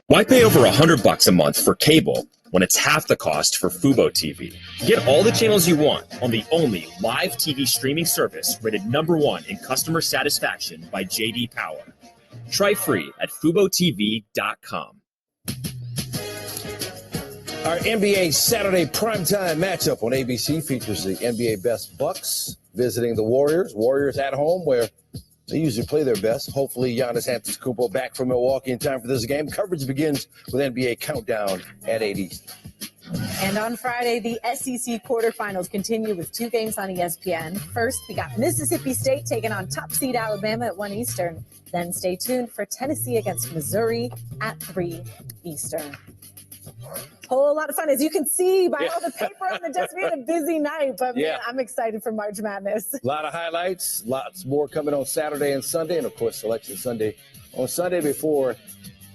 Why pay over $100 a month for cable when it's half the cost for Fubo TV? Get all the channels you want on the only live TV streaming service rated #1 in customer satisfaction by J.D. Power. Try free at FuboTV.com. Our NBA Saturday primetime matchup on ABC features the NBA best Bucks visiting the Warriors. Warriors at home where they usually play their best. Hopefully, Giannis Antetokounmpo back from Milwaukee in time for this game. Coverage begins with NBA Countdown at 8 Eastern. And on Friday, the SEC quarterfinals continue with 2 games on ESPN. First, we got Mississippi State taking on top seed Alabama at 1 Eastern. Then stay tuned for Tennessee against Missouri at 3 Eastern. Whole lot of fun, as you can see by all the paper on the desk. We had a busy night, but man, I'm excited for March Madness. A lot of highlights, lots more coming on Saturday and Sunday, and of course, Selection Sunday on Sunday before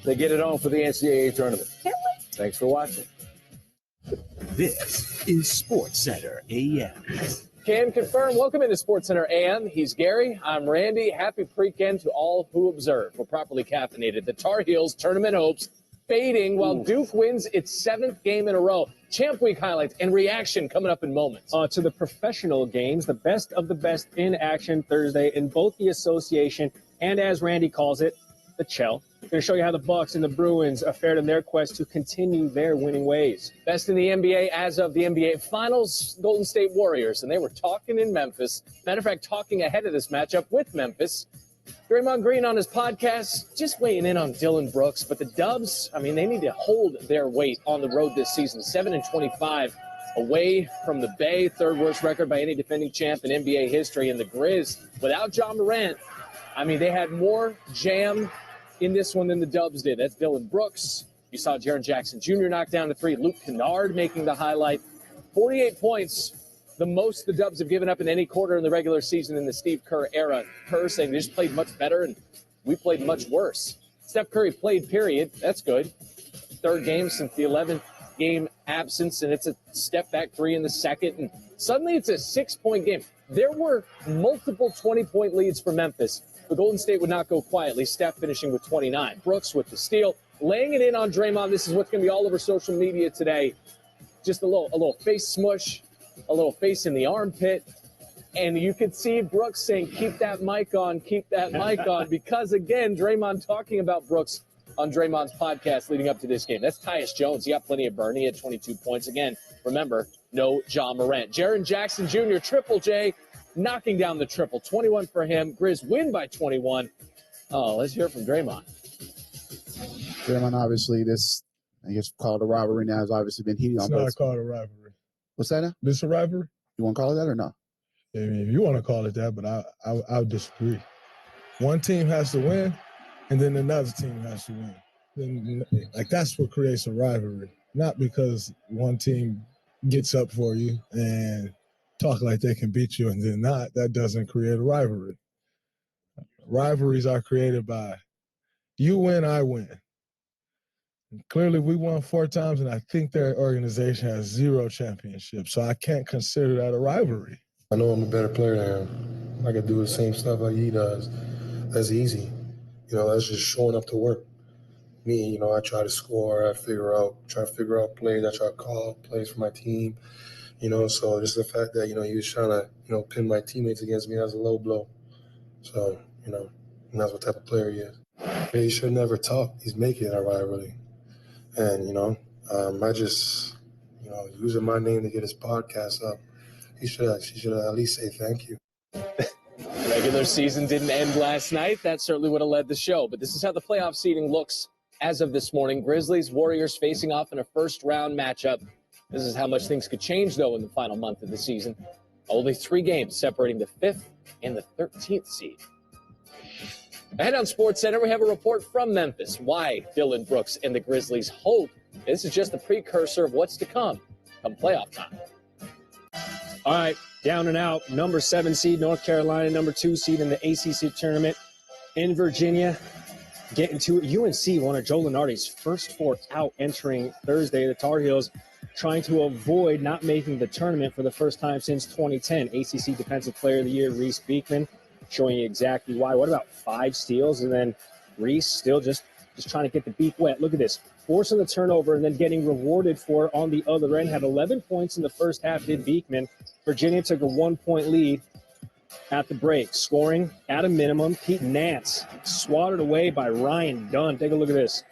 they get it on for the NCAA tournament. Can't wait. Thanks for watching. This is SportsCenter AM. Can confirm. Welcome into SportsCenter AM. He's Gary. I'm Randy. Happy pre-weekend to all who observe. We're properly caffeinated. The Tar Heels tournament hopes fading while Duke wins its 7th game in a row. Champ Week highlights and reaction coming up in moments. To the professional games, the best of the best in action Thursday in both the association and, as Randy calls it, the Chell. We're going to show you how the Bucks and the Bruins fared in their quest to continue their winning ways. Best in the NBA as of the NBA Finals, Golden State Warriors, and they were talking in Memphis. Matter of fact, talking ahead of this matchup with Memphis. Draymond Green on his podcast, just weighing in on Dillon Brooks. But the Dubs, I mean, they need to hold their weight on the road this season. 7-25 away from the Bay, 3rd worst record by any defending champ in NBA history. And the Grizz, without Ja Morant, I mean, they had more jam in this one than the Dubs did. That's Dillon Brooks. You saw Jaren Jackson Jr. knock down to 3. Luke Kennard making the highlight. 48 points. The most the Dubs have given up in any quarter in the regular season in the Steve Kerr era. Kerr saying they just played much better and we played much worse. Steph Curry played, period. That's good. 3rd game since the 11th game absence, and it's a step back 3 in the 2nd. And suddenly it's a 6-point game. There were multiple 20-point leads for Memphis. The Golden State would not go quietly. Steph finishing with 29. Brooks with the steal. Laying it in on Draymond. This is what's going to be all over social media today. Just a little face smush. A little face in the armpit, and you could see Brooks saying, keep that mic on, because, again, Draymond talking about Brooks on Draymond's podcast leading up to this game. That's Tyus Jones. He got plenty of burn. He had 22 points. Again, remember, no Ja Morant. Jaren Jackson Jr., Triple J, knocking down the triple. 21 for him. Grizz win by 21. Oh, let's hear from Draymond. Draymond, obviously, this, I guess, called a rivalry now, has obviously been heated on both. It's not called a rivalry. What's that now? This a rivalry? You want to call it that or no? I mean, if you want to call it that, but I would disagree. One team has to win, and then another team has to win. Then, like, that's what creates a rivalry. Not because one team gets up for you and talk like they can beat you and then not. That doesn't create a rivalry. Rivalries are created by you win, I win. Clearly, we won 4 times, and I think their organization has 0 championships, so I can't consider that a rivalry. I know I'm a better player than him. I can do the same stuff like he does. That's easy. That's just showing up to work. Me, I try to score, try to figure out plays, I try to call plays for my team, so just the fact that, he was trying to, pin my teammates against me, that's a low blow. So, and that's what type of player he is. He should never talk. He's making it a rivalry. And, I just, using my name to get his podcast up, he should at least say thank you. Regular season didn't end last night. That certainly would have led the show. But this is how the playoff seeding looks as of this morning. Grizzlies, Warriors facing off in a first-round matchup. This is how much things could change, though, in the final month of the season. Only 3 games separating the 5th and the 13th seed. Ahead on SportsCenter, we have a report from Memphis. Why Dillon Brooks and the Grizzlies hope this is just a precursor of what's to come playoff time. All right, down and out. Number 7 seed, North Carolina. Number 2 seed in the ACC tournament in Virginia. Getting to it. UNC, one of Joe Lunardi's first 4 out entering Thursday. The Tar Heels trying to avoid not making the tournament for the first time since 2010. ACC Defensive Player of the Year, Reese Beekman, showing you exactly why. What about 5 steals? And then Reese still just just trying to get the beak wet. Look at this, forcing the turnover and then getting rewarded for it on the other end. Had 11 points in the first half, did Beekman. Virginia took a 1-point lead at the break, scoring at a minimum. Pete Nance swatted away by Ryan Dunn. Take a look at this.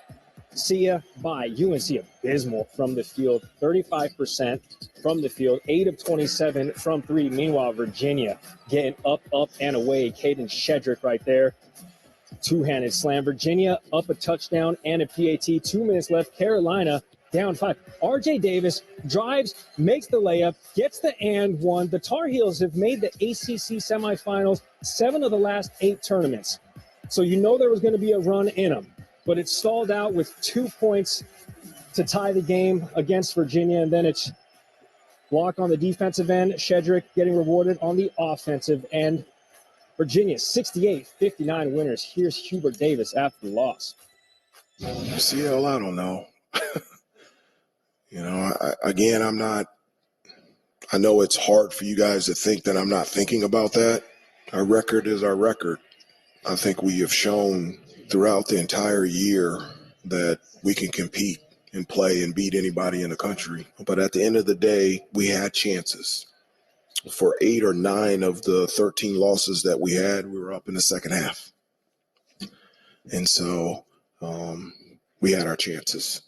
Sia by UNC abysmal from the field, 35% from the field, 8 of 27 from three. Meanwhile, Virginia getting up, and away. Caden Shedrick right there. Two-handed slam. Virginia up a touchdown and a PAT. 2 minutes left. Carolina down 5. RJ Davis drives, makes the layup, gets the and one. The Tar Heels have made the ACC semifinals 7 of the last 8 tournaments. So you know there was going to be a run in them. But it stalled out with 2 points to tie the game against Virginia. And then it's block on the defensive end. Shedrick getting rewarded on the offensive end. Virginia 68-59 winners. Here's Hubert Davis after the loss. CL, I don't know. I know it's hard for you guys to think that I'm not thinking about that. Our record is our record. I think we have shown throughout the entire year that we can compete and play and beat anybody in the country. But at the end of the day, we had chances. For 8 or 9 of the 13 losses that we had, we were up in the second half. And so we had our chances.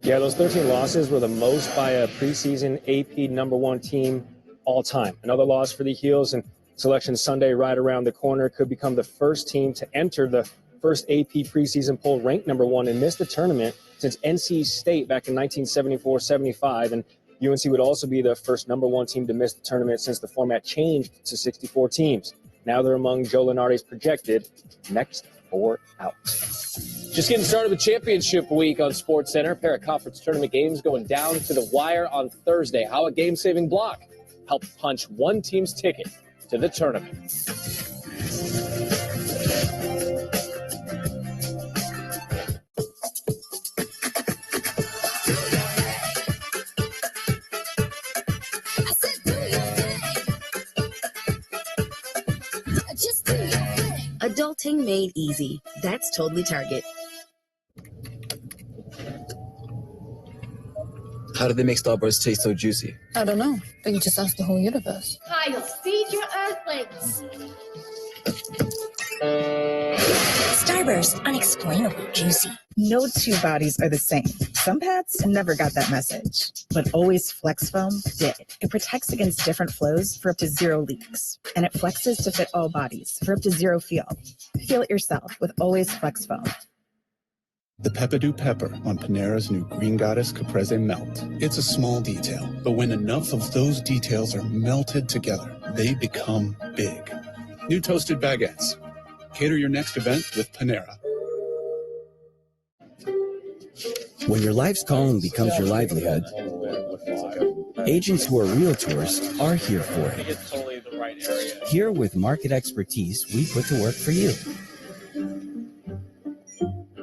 Yeah, those 13 losses were the most by a preseason AP #1 team all time. Another loss for the Heels, and Selection Sunday right around the corner could become the first team to enter the first AP preseason poll ranked #1 and miss the tournament since NC State back in 1974-75. And UNC would also be the first #1 team to miss the tournament since the format changed to 64 teams. Now they're among Joe Lunardi's projected next 4 out. Just getting started with championship week on SportsCenter. A pair of conference tournament games going down to the wire on Thursday. How a game-saving block helped punch one team's ticket to the tournament. Adulting made easy. That's totally Target. How did they make Starburst taste so juicy? I don't know. They just asked the whole universe. Kyle, feed your earthlings. Starburst, unexplainably juicy. No two bodies are the same. Some pets never got that message, but Always Flex Foam did. It protects against different flows for up to 0 leaks, and it flexes to fit all bodies for up to 0 feel. Feel it yourself with Always Flex Foam. The Peppadew Pepper on Panera's new Green Goddess Caprese Melt. It's a small detail, but when enough of those details are melted together, they become big. New toasted baguettes. Cater your next event with Panera. When your life's calling becomes your livelihood, agents who are realtors are here for it. Here with market expertise we put to work for you.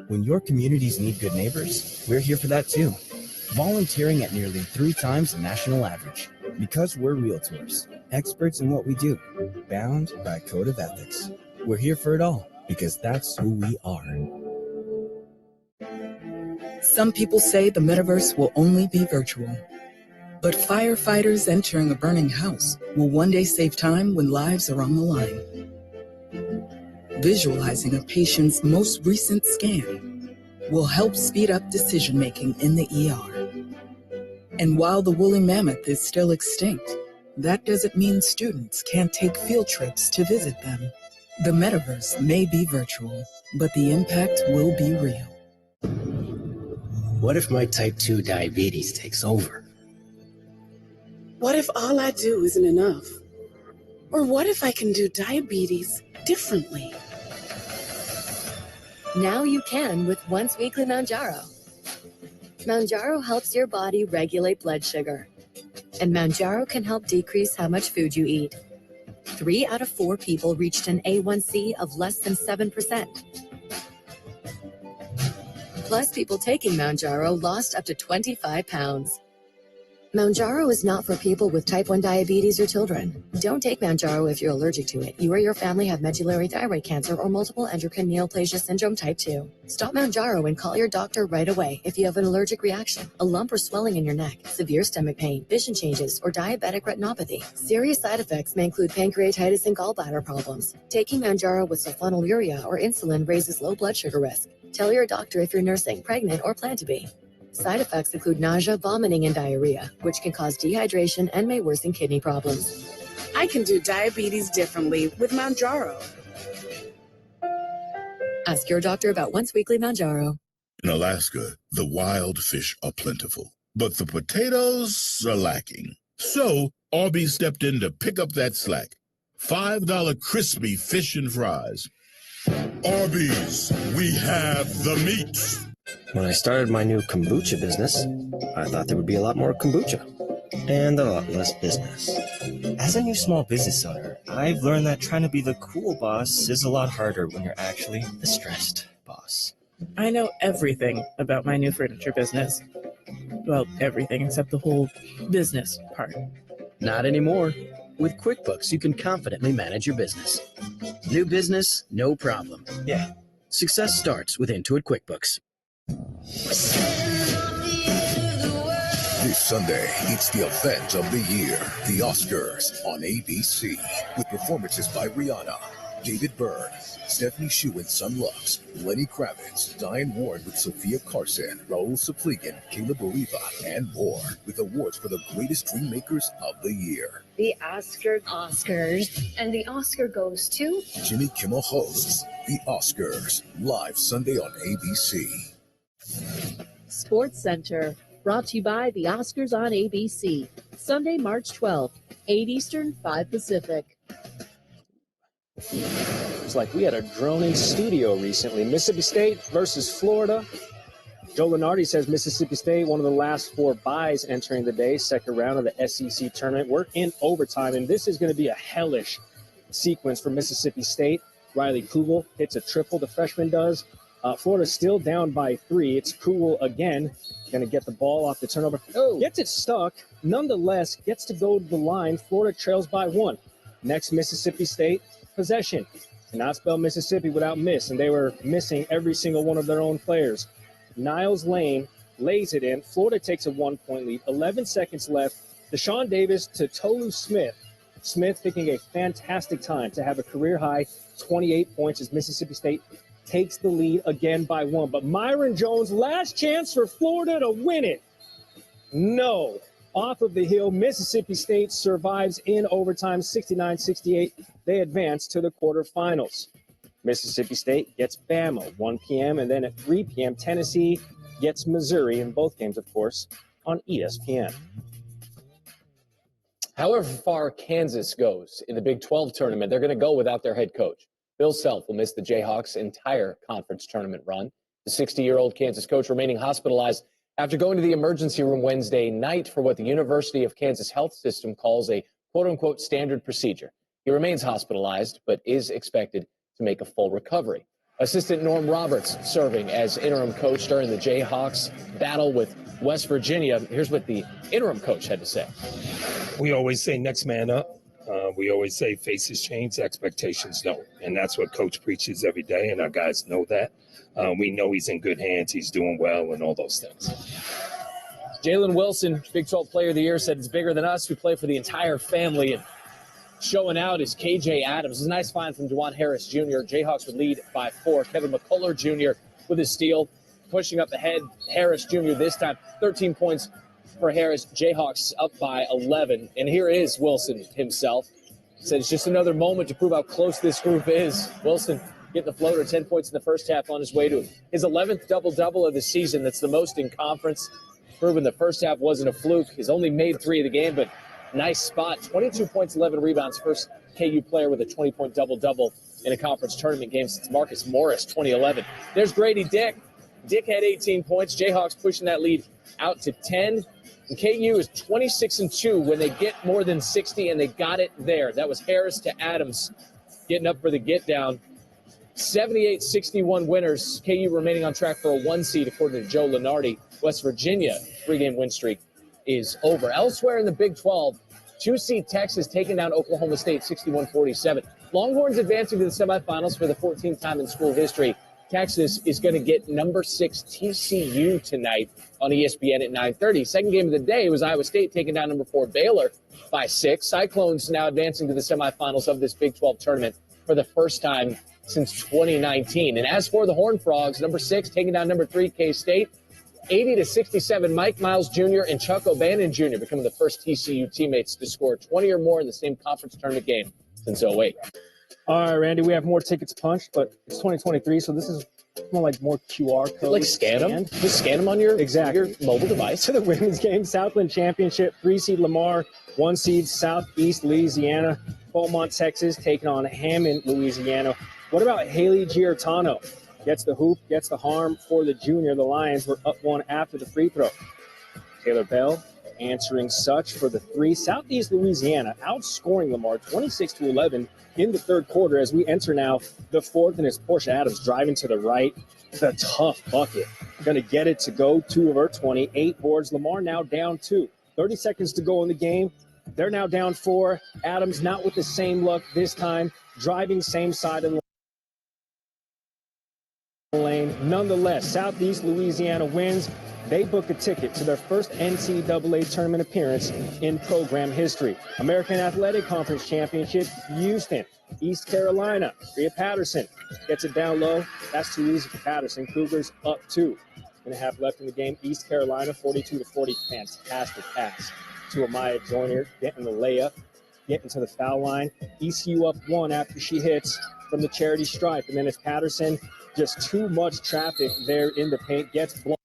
When your communities need good neighbors, we're here for that too. Volunteering at nearly 3 times the national average. Because we're realtors, experts in what we do, bound by a code of ethics. We're here for it all, because that's who we are. Some people say the metaverse will only be virtual. But firefighters entering a burning house will one day save time when lives are on the line. Visualizing a patient's most recent scan will help speed up decision-making in the ER. And while the woolly mammoth is still extinct, that doesn't mean students can't take field trips to visit them. The metaverse may be virtual, but the impact will be real. What if my type 2 diabetes takes over? What if all I do isn't enough? Or what if I can do diabetes differently? Now you can with Once Weekly Mounjaro. Mounjaro helps your body regulate blood sugar. And Mounjaro can help decrease how much food you eat. 3 out of 4 people reached an A1C of less than 7%. Plus, people taking Mounjaro lost up to 25 pounds. Mounjaro is not for people with type 1 diabetes or children. Don't take Mounjaro if you're allergic to it. You or your family have medullary thyroid cancer or multiple endocrine neoplasia syndrome type 2. Stop Mounjaro and call your doctor right away if you have an allergic reaction, a lump or swelling in your neck, severe stomach pain, vision changes, or diabetic retinopathy. Serious side effects may include pancreatitis and gallbladder problems. Taking Mounjaro with sulfonylurea or insulin raises low blood sugar risk. Tell your doctor if you're nursing, pregnant, or plan to be. Side effects include nausea, vomiting, and diarrhea, which can cause dehydration and may worsen kidney problems. I can do diabetes differently with Mounjaro. Ask your doctor about once-weekly Mounjaro. In Alaska, the wild fish are plentiful, but the potatoes are lacking. So, Arby's stepped in to pick up that slack. $5 crispy fish and fries. Arby's, we have the meat. When I started my new kombucha business, I thought there would be a lot more kombucha and a lot less business. As a new small business owner, I've learned that trying to be the cool boss is a lot harder when you're actually the stressed boss. I know everything about my new furniture business. Well, everything except the whole business part. Not anymore. With QuickBooks, you can confidently manage your business. New business, no problem. Yeah. Success starts with Intuit QuickBooks. This Sunday, it's the event of the year, the Oscars on ABC, with performances by Rihanna, David Byrne, Stephanie Shu and Sun Lux, Lenny Kravitz, Diane Warren with Sophia Carson, Raul Sapligan, Caleb Oliva, and more, with awards for the greatest dreammakers of the year. The Oscars. And the Oscar goes to... Jimmy Kimmel hosts the Oscars, live Sunday on ABC. Sports Center, brought to you by the Oscars on ABC. Sunday, March 12th, 8 Eastern, 5 Pacific. It's like we had a drone in studio recently. Mississippi State versus Florida. Joe Lenardi says Mississippi State, one of the last 4 byes entering the day, second round of the SEC tournament. We're in overtime, and this is going to be a hellish sequence for Mississippi State. Riley Kugel hits a triple, the freshman does. Florida's still down by 3. It's Kugel again, going to get the ball off the turnover. Oh, gets it stuck. Nonetheless, gets to go to the line. Florida trails by 1. Next, Mississippi State, possession. Cannot spell Mississippi without miss, and they were missing every single one of their own players. Niles Lane lays it in. Florida takes a 1-point lead. 11 seconds left. Deshaun Davis to Tolu Smith. Smith picking a fantastic time to have a career-high 28 points as Mississippi State takes the lead again by 1. But Myron Jones, last chance for Florida to win it. No. Off of the hill, Mississippi State survives in overtime, 69-68. They advance to the quarterfinals. Mississippi State gets Bama, 1 p.m., and then at 3 p.m., Tennessee gets Missouri, in both games, of course, on ESPN. However far Kansas goes in the Big 12 tournament, they're going to go without their head coach. Bill Self will miss the Jayhawks' entire conference tournament run. The 60-year-old Kansas coach remaining hospitalized after going to the emergency room Wednesday night for what the University of Kansas health system calls a quote-unquote standard procedure. He remains hospitalized, but is expected to make a full recovery. Assistant Norm Roberts serving as interim coach during the Jayhawks' battle with West Virginia. Here's what the interim coach had to say. We always say next man up. We always say faces change, expectations don't. And that's what Coach preaches every day, and our guys know that. We know he's in good hands, he's doing well, and all those things. Jalen Wilson, Big 12 Player of the Year, said it's bigger than us. We play for the entire family. And showing out is KJ Adams. It's a nice find from Juwan Harris Jr. Jayhawks would lead by 4. Kevin McCullough Jr. with his steal, pushing up ahead. Harris Jr. this time, 13 points for Harris. Jayhawks up by 11. And here is Wilson himself. Said it's just another moment to prove how close this group is. Wilson getting the floater, 10 points in the first half on his way to his 11th double-double of the season. That's the most in conference. Proving the first half wasn't a fluke. He's only made 3 of the game, but nice spot. 22 points, 11 rebounds. First KU player with a 20-point double-double in a conference tournament game since Marcus Morris, 2011. There's Grady Dick. Dick had 18 points. Jayhawks pushing that lead out to 10. And KU is 26-2 when they get more than 60, and they got it there. That was Harris to Adams getting up for the get down. 78-61 winners. KU remaining on track for a 1 seed, according to Joe Lenardi. West Virginia, 3-game win streak is over. Elsewhere in the Big 12, 2-seed Texas taking down Oklahoma State 61-47. Longhorns advancing to the semifinals for the 14th time in school history. Texas is going to get number 6 TCU tonight on ESPN at 9:30. Second game of the day was Iowa State taking down number 4 Baylor by 6. Cyclones now advancing to the semifinals of this Big 12 tournament for the first time since 2019. And as for the Horned Frogs, number 6 taking down number 3 K-State. 80-67, Mike Miles Jr. and Chuck O'Bannon Jr. becoming the first TCU teammates to score 20 or more in the same conference tournament game since 08. All right, Randy, we have more tickets punched, but it's 2023, so this is more like more QR codes. Like scan them? Just scan them on your mobile device. To the women's game, Southland Championship, 3-seed Lamar, 1-seed Southeast Louisiana, Beaumont, Texas, taking on Hammond, Louisiana. What about Haley Giartano? Gets the hoop, gets the harm for the junior. The Lions were up 1 after the free throw. Taylor Bell answering such for the 3. Southeast Louisiana outscoring Lamar 26-11 in the third quarter as we enter now the fourth, and it's Portia Adams driving to the right. The tough bucket. Going to get it to go 2 of her 20. 8 boards. Lamar now down 2. 30 seconds to go in the game. They're now down 4. Adams not with the same luck this time. Driving same side of the lane. Nonetheless, Southeast Louisiana wins. They book a ticket to their first NCAA tournament appearance in program history. American Athletic Conference Championship, Houston, East Carolina. Rhea Patterson gets it down low. That's too easy for Patterson. Cougars up 2. And a half left in the game. East Carolina, 42-40. Fantastic pass to Amaya Joyner, getting the layup, getting to the foul line. ECU up 1 after she hits from the charity stripe. And then it's Patterson, just too much traffic there in the paint, gets blocked.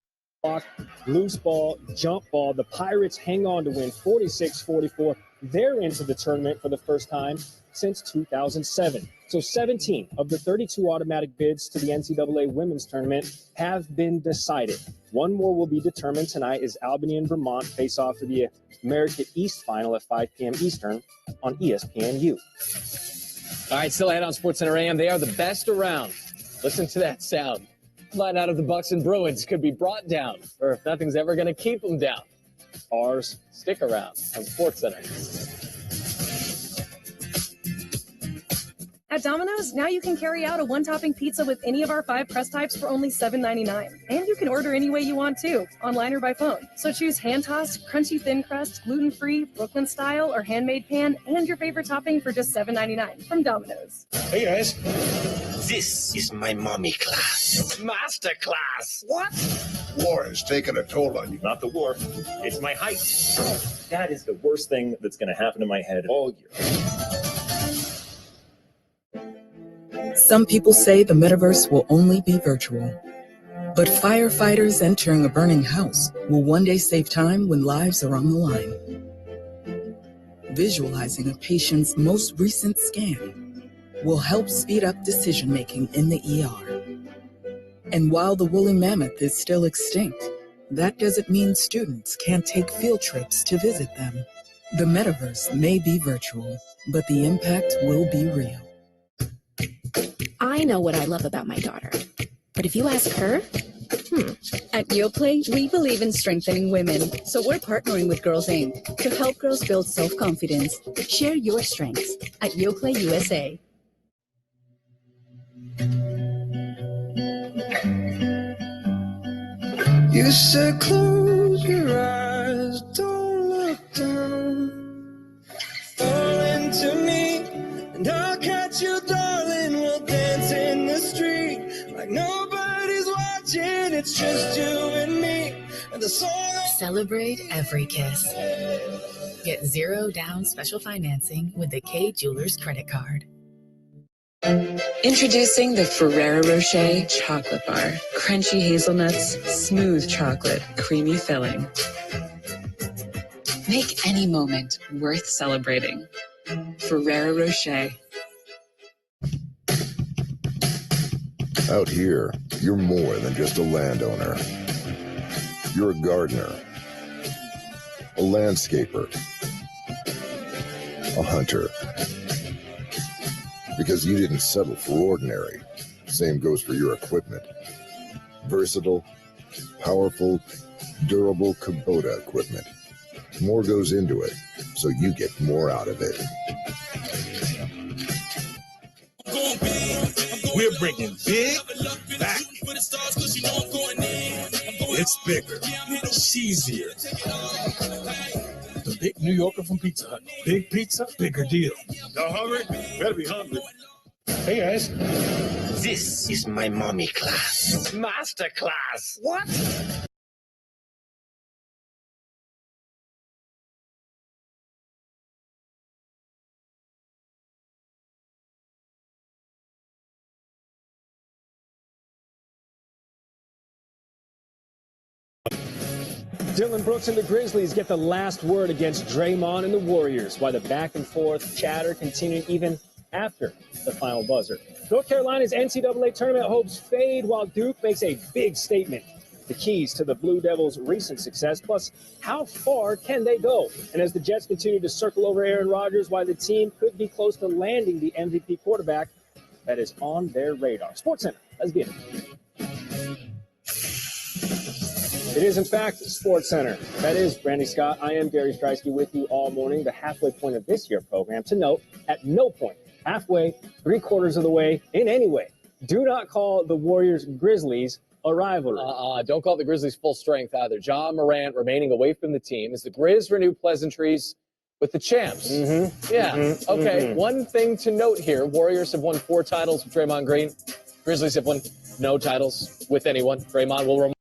Loose ball, jump ball. The Pirates hang on to win 46-44. They're into the tournament for the first time since 2007. So 17 of the 32 automatic bids to the NCAA women's tournament have been decided. One more will be determined tonight as Albany and Vermont face off for the America East final at 5 p.m. Eastern on ESPNU. All right, still ahead on SportsCenter AM. They are the best around. Listen to that sound. Line out of the Bucks and Bruins could be brought down, or if nothing's ever going to keep them down. Ours, stick around on SportsCenter. At Domino's, now you can carry out a one-topping pizza with any of our 5 crust types for only $7.99. And you can order any way you want to, online or by phone. So choose hand-tossed, crunchy thin crust, gluten-free, Brooklyn style, or handmade pan, and your favorite topping for just $7.99 from Domino's. Hey guys, this is my mommy class. Master class. What? War has taken a toll on you. Not the war, it's my height. That is the worst thing that's going to happen to my head all year. Some people say the metaverse will only be virtual. But firefighters entering a burning house will one day save time when lives are on the line. Visualizing a patient's most recent scan will help speed up decision-making in the ER. And while the woolly mammoth is still extinct, that doesn't mean students can't take field trips to visit them. The metaverse may be virtual, but the impact will be real. I know what I love about my daughter, but if you ask her, At YoPlay, we believe in strengthening women, so we're partnering with Girls Inc. to help girls build self-confidence. Share your strengths at YoPlay USA. You said close your eyes, don't look down. Fall into me, and I'll catch you, darling. We'll dance in the street like nobody's watching. It's just you and me, and the song. Celebrate every kiss. Get 0 down special financing with the K Jewelers credit card. Introducing the Ferrero Rocher Chocolate Bar. Crunchy hazelnuts, smooth chocolate, creamy filling. Make any moment worth celebrating. Ferrero Rocher. Out here, you're more than just a landowner. You're a gardener, a landscaper, a hunter. Because you didn't settle for ordinary. Same goes for your equipment. Versatile, powerful, durable Kubota equipment. More goes into it, so you get more out of it. We're bringing big back. It's bigger, cheesier. The big New Yorker from Pizza Hut. Big pizza, bigger deal. Y'all hungry? Better be hungry. Hey guys. This is my mommy class. Master class. What? Dylan Brooks and the Grizzlies get the last word against Draymond and the Warriors, while the back and forth chatter continued even after the final buzzer. North Carolina's NCAA tournament hopes fade while Duke makes a big statement. The keys to the Blue Devils' recent success, plus how far can they go? And as the Jets continue to circle over Aaron Rodgers, why the team could be close to landing the MVP quarterback that is on their radar. SportsCenter, let's get it. It is, in fact, SportsCenter. That is Brandy Scott. I am Gary Streisky with you all morning. The halfway point of this year's program. To note, at no point, halfway, 3/4 of the way, in any way, do not call the Warriors Grizzlies a rivalry. Don't call the Grizzlies full strength either. John Morant remaining away from the team as the Grizz renew pleasantries with the champs. Yeah. Okay. One thing to note here: Warriors have won 4 titles with Draymond Green. Grizzlies have won no titles with anyone. Draymond will remind.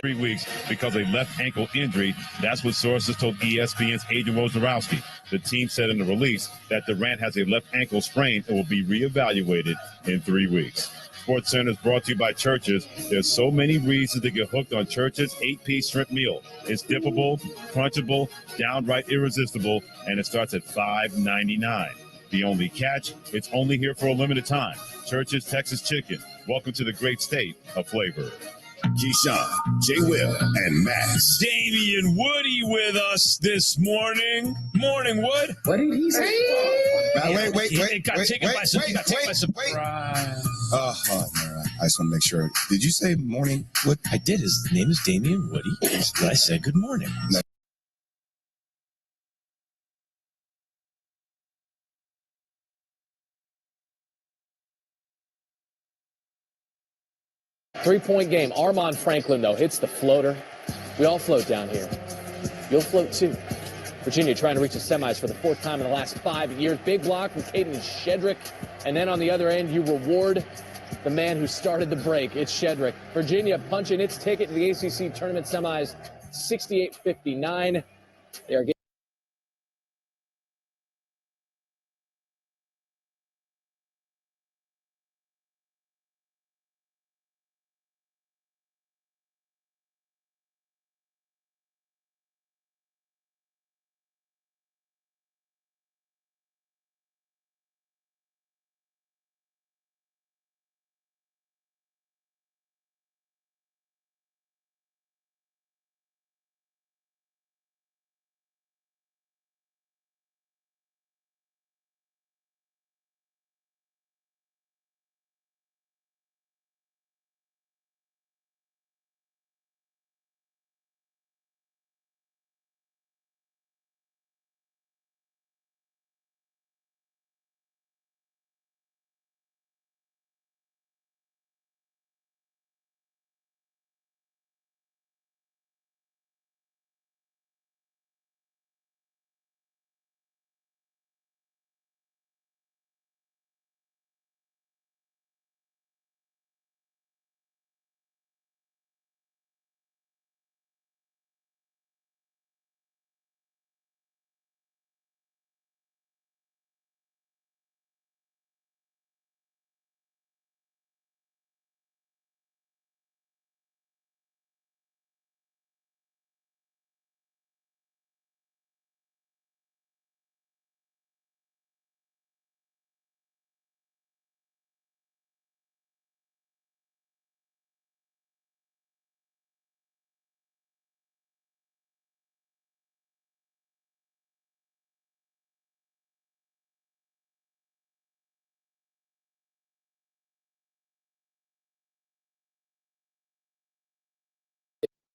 3 weeks because of a left ankle injury. That's what sources told ESPN's Adrian Wojnarowski. The team said in the release that Durant has a left ankle sprain and will be reevaluated in 3 weeks. SportsCenter is brought to you by Church's. There's so many reasons to get hooked on Church's 8-piece shrimp meal. It's dippable, crunchable, downright irresistible, and it starts at $5.99. The only catch, it's only here for a limited time. Church's Texas Chicken. Welcome to the great state of flavor. Keyshawn, J. Will, and Max. Damian Woody with us this morning. Morning, Wood. What did he say? Wait. It got taken by surprise. All right. I just want to make sure. Did you say morning? What? I did. His name is Damian Woody. I said good morning. No. Three-point game. Armand Franklin, though, hits the floater. We all float down here. You'll float, too. Virginia trying to reach the semis for the 4th time in the last 5 years. Big block from Caden Shedrick. And then on the other end, you reward the man who started the break. It's Shedrick. Virginia punching its ticket to the ACC tournament semis, 68-59. They are getting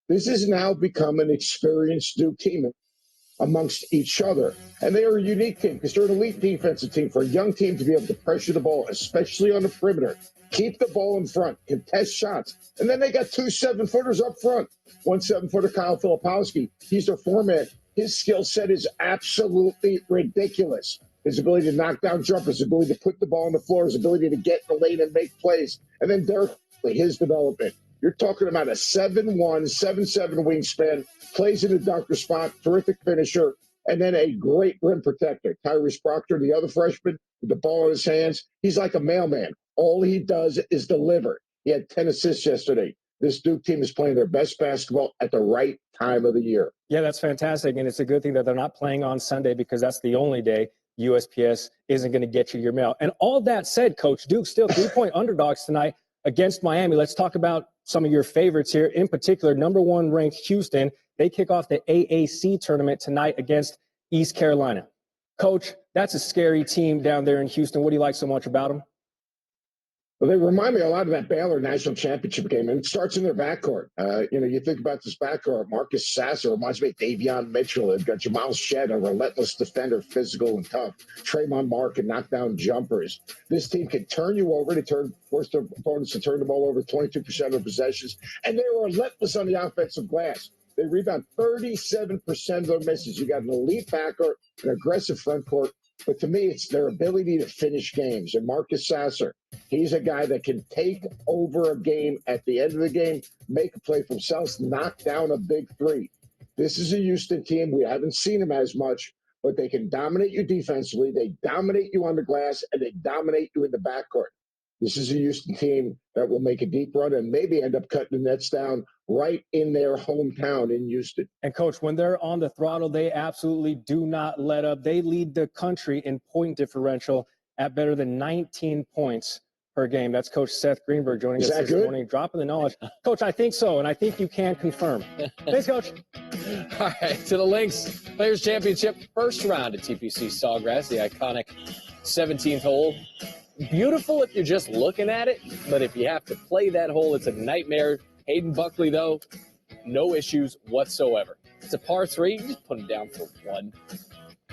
This has now become an experienced Duke team amongst each other. And they are a unique team because they're an elite defensive team. For a young team to be able to pressure the ball, especially on the perimeter, keep the ball in front, contest shots. And then they got 2 7-footers up front. 1 7-footer, Kyle Filipowski. He's their format. His skill set is absolutely ridiculous. His ability to knock down jumpers, his ability to put the ball on the floor, his ability to get in the lane and make plays. And then Derek, his development. You're talking about a 7'1", 7'7" wingspan, plays in the dunker spot, terrific finisher, and then a great rim protector. Tyrese Proctor, the other freshman, with the ball in his hands, he's like a mailman. All he does is deliver. He had 10 assists yesterday. This Duke team is playing their best basketball at the right time of the year. Yeah, that's fantastic, and it's a good thing that they're not playing on Sunday because that's the only day USPS isn't going to get you your mail. And all that said, Coach, Duke still 3-point underdogs tonight against Miami. Let's talk about some of your favorites here. In particular, number 1 ranked Houston. They kick off the AAC tournament tonight against East Carolina. Coach, that's a scary team down there in Houston. What do you like so much about them? Well, they remind me a lot of that Baylor national championship game, and it starts in their backcourt. You think about this backcourt. Marcus Sasser reminds me of Davion Mitchell. They've got Jamal Shedd, a relentless defender, physical and tough. Trayvon Mark can knock down jumpers. This team can turn you over. Force their opponents to turn the ball over 22% of their possessions, and they're relentless on the offensive glass. They rebound 37% of their misses. You got an elite backcourt, an aggressive front court. But to me, it's their ability to finish games. And Marcus Sasser, he's a guy that can take over a game at the end of the game, make a play for himself, knock down a big three. This is a Houston team. We haven't seen them as much, but they can dominate you defensively. They dominate you on the glass, and they dominate you in the backcourt. This is a Houston team that will make a deep run and maybe end up cutting the nets down right in their hometown in Houston. And, Coach, when they're on the throttle, they absolutely do not let up. They lead the country in point differential at better than 19 points per game. That's Coach Seth Greenberg joining us this morning, dropping the knowledge. Coach, I think so, and I think you can confirm. Thanks, Coach. All right, to the Lynx Players Championship first round at TPC Sawgrass, the iconic 17th hole. Beautiful if you're just looking at it, but if you have to play that hole, it's a nightmare. Hayden Buckley, though, no issues whatsoever. It's a par 3. You just put him down for 1.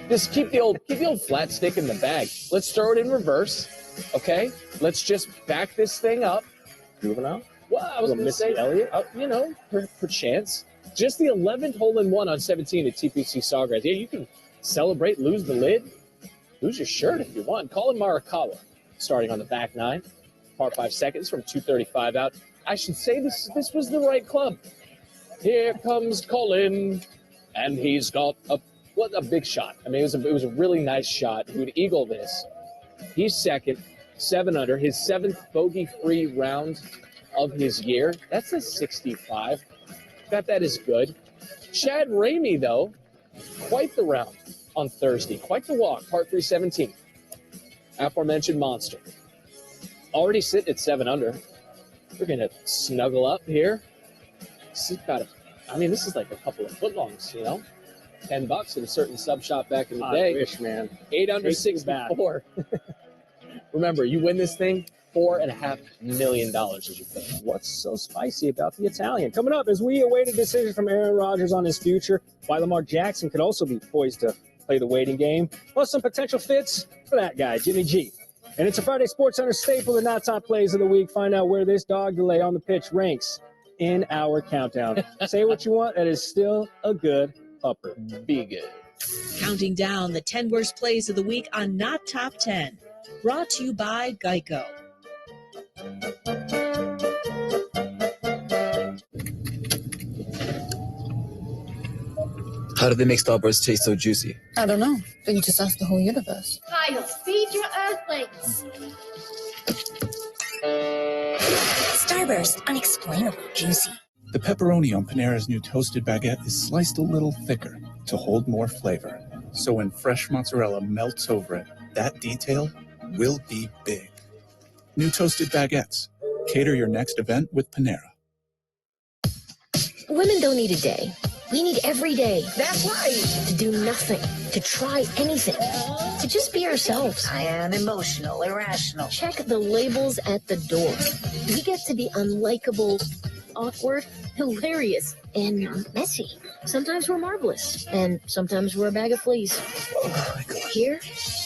Just keep the old flat stick in the bag. Let's throw it in reverse, okay? Let's just back this thing up. Juvenile? Well, I was going to say, Elliott, per chance. Just the 11th hole-in-one on 17 at TPC Sawgrass. Yeah, you can celebrate, lose the lid, lose your shirt if you want. Colin Morikawa starting on the back 9. Par 5 seconds from 235 out. I should say this was the right club. Here comes Colin, and he's got a big shot. I mean, it was a really nice shot. He would eagle this. He's second, 7 under, his 7th bogey-free round of his year. That's a 65. That is good. Chad Ramey, though, quite the round on Thursday. Quite the walk, par 3 17. Aforementioned monster. Already sitting at 7 under. We're going to snuggle up here. This is like a couple of footlongs, $10 at a certain sub shop back in the day. I wish, man. 8 under 64. Remember, you win this thing, $4.5 million as you pay. What's so spicy about the Italian? Coming up, as we await a decision from Aaron Rodgers on his future, why Lamar Jackson could also be poised to play the waiting game, plus some potential fits for that guy, Jimmy G. And it's a Friday Sports Center staple, the not top plays of the week. Find out where this dog delay on the pitch ranks in our countdown. Say what you want, that is still a good upper. Be good. Counting down the 10 worst plays of the week on Not Top 10. Brought to you by Geico. How do they make Starbursts taste so juicy? I don't know. But you just asked the whole universe. Kyle, feed your earthlings. Starburst, unexplainably juicy. The pepperoni on Panera's new toasted baguette is sliced a little thicker to hold more flavor. So when fresh mozzarella melts over it, that detail will be big. New toasted baguettes. Cater your next event with Panera. Women don't need a day. We need every day. That's right. To do nothing. To try anything. To just be ourselves. I am emotional, irrational. Check the labels at the door. We get to be unlikable, awkward, hilarious, and messy. Sometimes we're marvelous, and sometimes we're a bag of fleas. Here,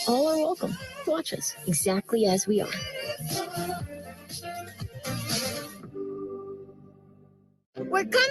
all are welcome. Watch us exactly as we are. We're coming